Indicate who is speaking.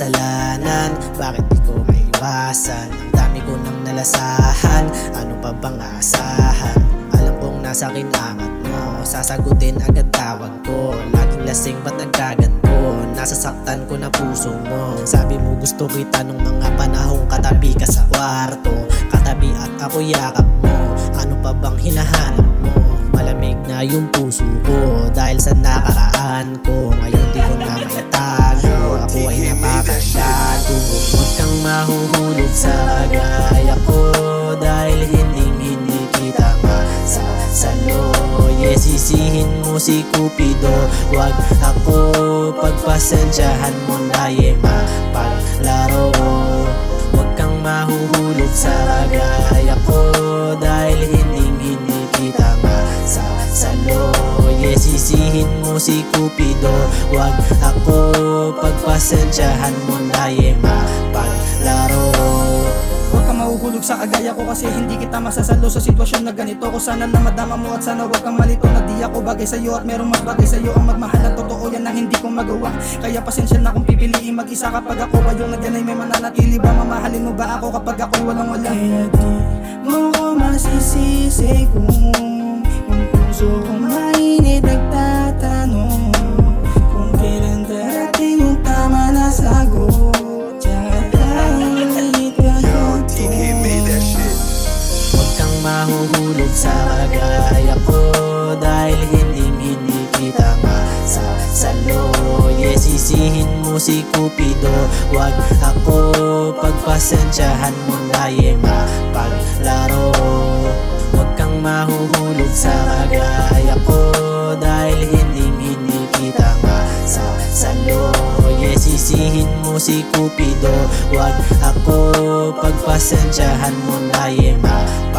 Speaker 1: kasalanan, bakit di ko maiwasan? Ang dami ko nang nalasahan, ano pa bang aasahan? Alam kong nasa akin angat mo, sasagutin agad tawag ko. Laging lasing ba't nagkaganto, nasasaktan ko na puso mo. Sabi mo gusto kita nung mga panahong katabi ka sa kwarto, katabi at ako yakap mo. Ano pa bang hinahanap mo? Malamig na yung puso ko dahil sa nakaraan ko. Ngayon di ko na maitago, ako ay napakagago. Huwag kang mahuhulog sa kagaya ko, dahil hindi kita masasalo. Yes, sisihin mo si Cupido, wag ako. Pagpasensyahan mo na mapaglaro. Huwag kang mahuhulog sa kagaya ko, dahil hindi kita masasalo. Yes, sisihin mo si Cupido, wag ako. Pagpasensyahan mo na mapaglaro.
Speaker 2: Huwag kang mahuhulog sa kagaya ko, kasi hindi kita masasalo sa sitwasyon na ganito ko. Sana na madama mo at sana huwag kang malito na di ako bagay sa'yo, at merong mas bagay sa'yo ang magmahal at totoo yan na hindi ko magawa. Kaya pasensya na kung pipiliin mag-isa kapag ako ba yung nandyan ay may mananatili ba? Mamahalin mo ba ako kapag ako walang wala? Kaya di mo ko masisisi kung yung puso kong mainit nagtatanong kung kailan darating yung tama na sagot.
Speaker 1: Mahuhulog sa kagaya ko, dahil hindi kita masasalo. Yes, sisihin mo si Cupido, wag ako. Pagpasensyahan mo na mapaglaro. Huwag kang mahuhulog sa kagaya ko, dahil hindi kita masasalo. Yes, sisihin mo si Cupido, wag ako. Pagpasensyahan mo na mapaglaro.